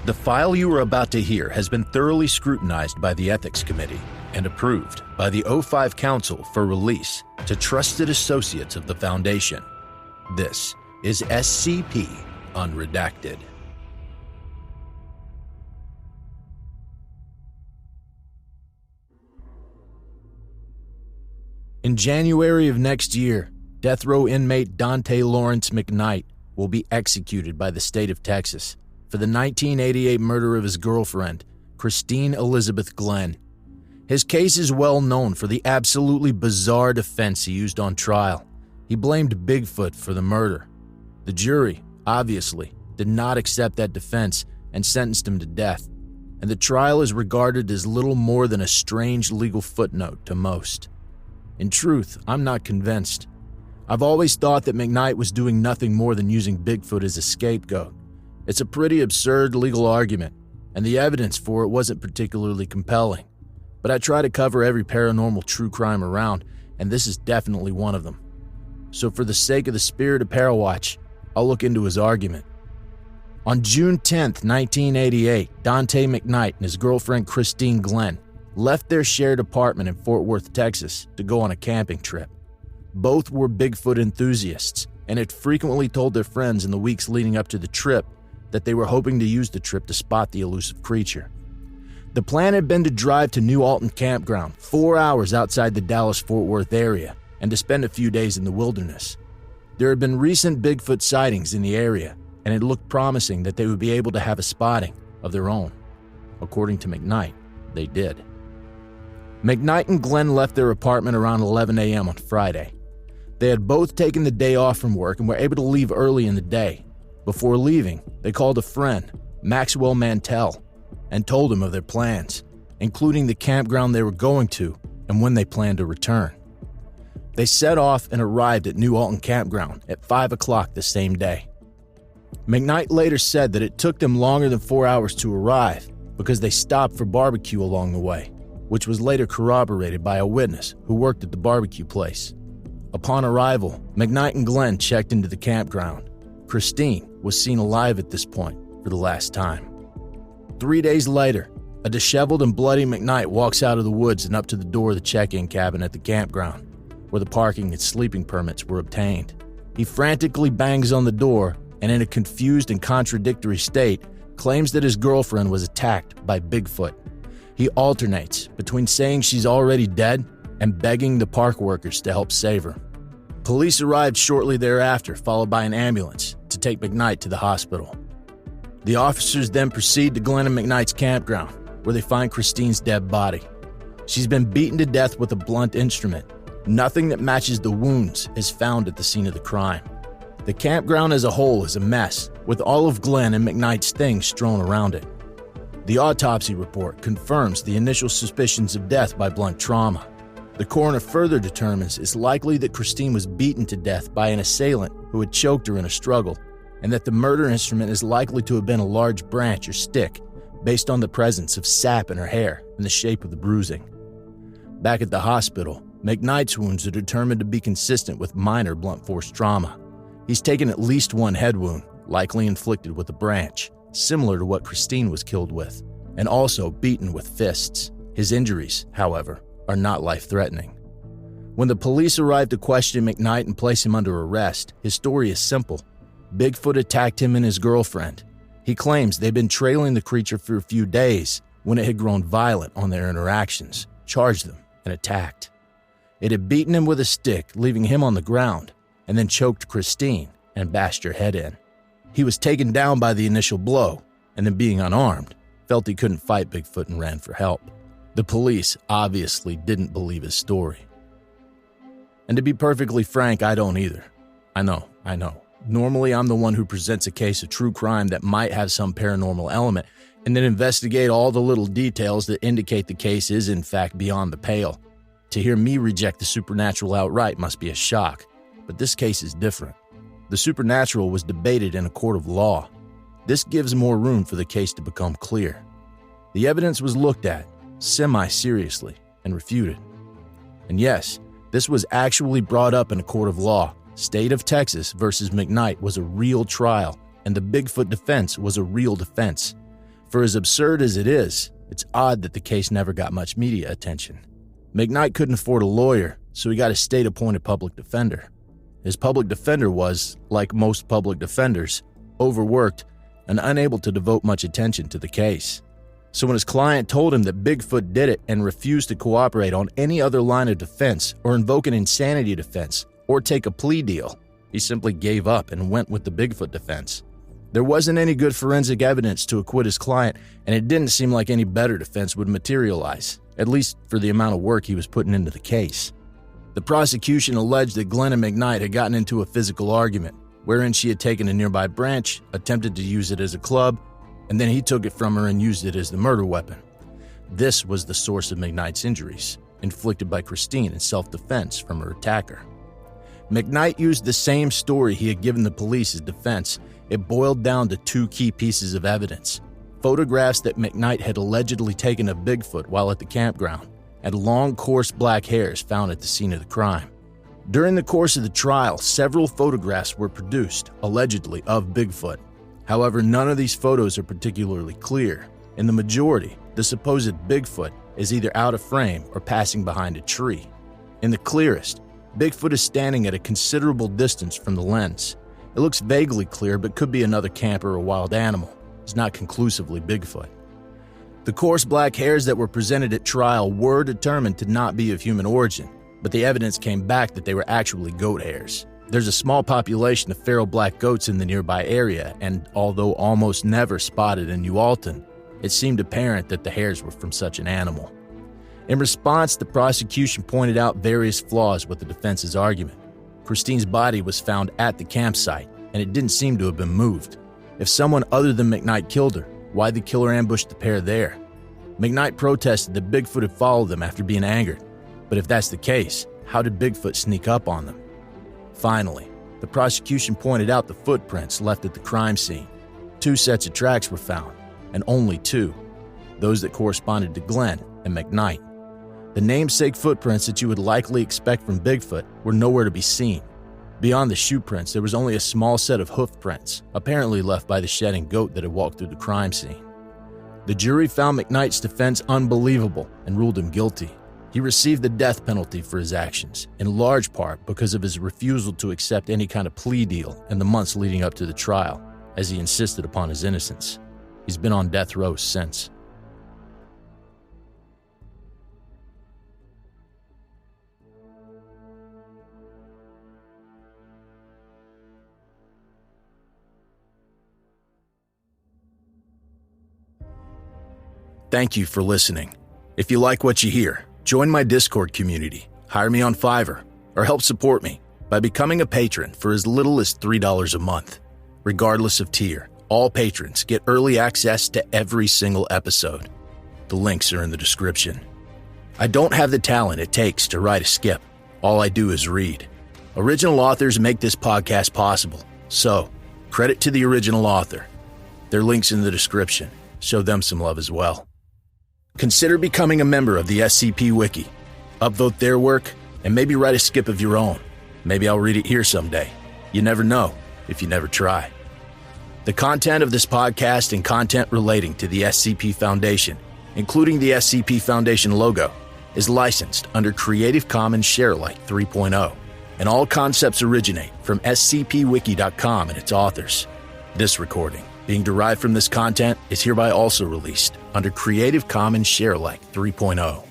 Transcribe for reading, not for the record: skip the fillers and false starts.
The file you are about to hear has been thoroughly scrutinized by the Ethics Committee and approved by the O5 Council for release to trusted associates of the Foundation. This is SCP Unredacted. In January of next year, death row inmate Dante Lawrence McKnight will be executed by the state of Texas for the 1988 murder of his girlfriend, Christine Elizabeth Glenn. His case is well known for the absolutely bizarre defense he used on trial. He blamed Bigfoot for the murder. The jury, obviously, did not accept that defense and sentenced him to death, and the trial is regarded as little more than a strange legal footnote to most. In truth, I'm not convinced. I've always thought that McKnight was doing nothing more than using Bigfoot as a scapegoat. It's a pretty absurd legal argument, and the evidence for it wasn't particularly compelling. But I try to cover every paranormal true crime around, and this is definitely one of them. So for the sake of the spirit of Parawatch, I'll look into his argument. On June 10th, 1988, Dante McKnight and his girlfriend Christine Glenn left their shared apartment in Fort Worth, Texas, to go on a camping trip. Both were Bigfoot enthusiasts and had frequently told their friends in the weeks leading up to the trip that they were hoping to use the trip to spot the elusive creature. The plan had been to drive to New Alton Campground, 4 hours outside the Dallas-Fort Worth area, and to spend a few days in the wilderness. There had been recent Bigfoot sightings in the area, and it looked promising that they would be able to have a spotting of their own. According to McKnight, they did. McKnight and Glenn left their apartment around 11 a.m. on Friday. They had both taken the day off from work and were able to leave early in the day. Before leaving, they called a friend, Maxwell Mantell, and told him of their plans, including the campground they were going to and when they planned to return. They set off and arrived at New Alton Campground at 5 o'clock the same day. McKnight later said that it took them longer than 4 hours to arrive because they stopped for barbecue along the way, which was later corroborated by a witness who worked at the barbecue place. Upon arrival, McKnight and Glenn checked into the campground. Christine was seen alive at this point for the last time. 3 days later, a disheveled and bloody McKnight walks out of the woods and up to the door of the check-in cabin at the campground, where the parking and sleeping permits were obtained. He frantically bangs on the door and, in a confused and contradictory state, claims that his girlfriend was attacked by Bigfoot. He alternates between saying she's already dead and begging the park workers to help save her. Police arrived shortly thereafter, followed by an ambulance to take McKnight to the hospital. The officers then proceed to Glenn and McKnight's campground, where they find Christine's dead body. She's been beaten to death with a blunt instrument. Nothing that matches the wounds is found at the scene of the crime. The campground as a whole is a mess, with all of Glenn and McKnight's things strewn around it. The autopsy report confirms the initial suspicions of death by blunt trauma. The coroner further determines it's likely that Christine was beaten to death by an assailant who had choked her in a struggle, and that the murder instrument is likely to have been a large branch or stick based on the presence of sap in her hair and the shape of the bruising. Back at the hospital, McKnight's wounds are determined to be consistent with minor blunt force trauma. He's taken at least one head wound, likely inflicted with a branch, similar to what Christine was killed with, and also beaten with fists. His injuries, however, are not life-threatening. When the police arrive to question McKnight and place him under arrest, his story is simple. Bigfoot attacked him and his girlfriend. He claims they'd been trailing the creature for a few days when it had grown violent on their interactions, charged them, and attacked. It had beaten him with a stick, leaving him on the ground, and then choked Christine and bashed her head in. He was taken down by the initial blow, and then being unarmed, felt he couldn't fight Bigfoot and ran for help. The police obviously didn't believe his story. And to be perfectly frank, I don't either. I know. Normally, I'm the one who presents a case of true crime that might have some paranormal element, and then investigate all the little details that indicate the case is in fact beyond the pale. To hear me reject the supernatural outright must be a shock, but this case is different. The supernatural was debated in a court of law. This gives more room for the case to become clear. The evidence was looked at, semi-seriously, and refuted. And yes, this was actually brought up in a court of law. State of Texas versus McKnight was a real trial, and the Bigfoot defense was a real defense. For as absurd as it is, it's odd that the case never got much media attention. McKnight couldn't afford a lawyer, so he got a state-appointed public defender. His public defender was, like most public defenders, overworked and unable to devote much attention to the case. So when his client told him that Bigfoot did it and refused to cooperate on any other line of defense or invoke an insanity defense or take a plea deal, he simply gave up and went with the Bigfoot defense. There wasn't any good forensic evidence to acquit his client, and it didn't seem like any better defense would materialize, at least for the amount of work he was putting into the case. The prosecution alleged that Glenn and McKnight had gotten into a physical argument, wherein she had taken a nearby branch, attempted to use it as a club, and then he took it from her and used it as the murder weapon. This was the source of McKnight's injuries, inflicted by Christine in self-defense from her attacker. McKnight used the same story he had given the police as defense. It boiled down to two key pieces of evidence: photographs that McKnight had allegedly taken of Bigfoot while at the campground, and long, coarse black hairs found at the scene of the crime. During the course of the trial, several photographs were produced, allegedly of Bigfoot. However, none of these photos are particularly clear. In the majority, the supposed Bigfoot is either out of frame or passing behind a tree. In the clearest, Bigfoot is standing at a considerable distance from the lens. It looks vaguely clear but could be another camper or wild animal. It's not conclusively Bigfoot. The coarse black hairs that were presented at trial were determined to not be of human origin, but the evidence came back that they were actually goat hairs. There's a small population of feral black goats in the nearby area, and although almost never spotted in New Alton, it seemed apparent that the hairs were from such an animal. In response, the prosecution pointed out various flaws with the defense's argument. Christine's body was found at the campsite, and it didn't seem to have been moved. If someone other than McKnight killed her, why the killer ambushed the pair there? McKnight protested that Bigfoot had followed them after being angered. But if that's the case, how did Bigfoot sneak up on them? Finally, the prosecution pointed out the footprints left at the crime scene. 2 sets of tracks were found, and only 2, those that corresponded to Glenn and McKnight. The namesake footprints that you would likely expect from Bigfoot were nowhere to be seen. Beyond the shoe prints, there was only a small set of hoof prints, apparently left by the shedding goat that had walked through the crime scene. The jury found McKnight's defense unbelievable and ruled him guilty. He received the death penalty for his actions, in large part because of his refusal to accept any kind of plea deal in the months leading up to the trial, as he insisted upon his innocence. He's been on death row since. Thank you for listening. If you like what you hear, join my Discord community, hire me on Fiverr, or help support me by becoming a patron for as little as $3 a month. Regardless of tier, all patrons get early access to every single episode. The links are in the description. I don't have the talent it takes to write a skip. All I do is read. Original authors make this podcast possible, so credit to the original author. Their links in the description. Show them some love as well. Consider becoming a member of the SCP Wiki. Upvote their work, and maybe write a skip of your own. Maybe I'll read it here someday. You never know if you never try. The content of this podcast and content relating to the SCP Foundation, including the SCP Foundation logo, is licensed under Creative Commons Sharealike 3.0, and all concepts originate from scpwiki.com and its authors. This recording, being derived from this content, is hereby also released under Creative Commons Sharealike 3.0.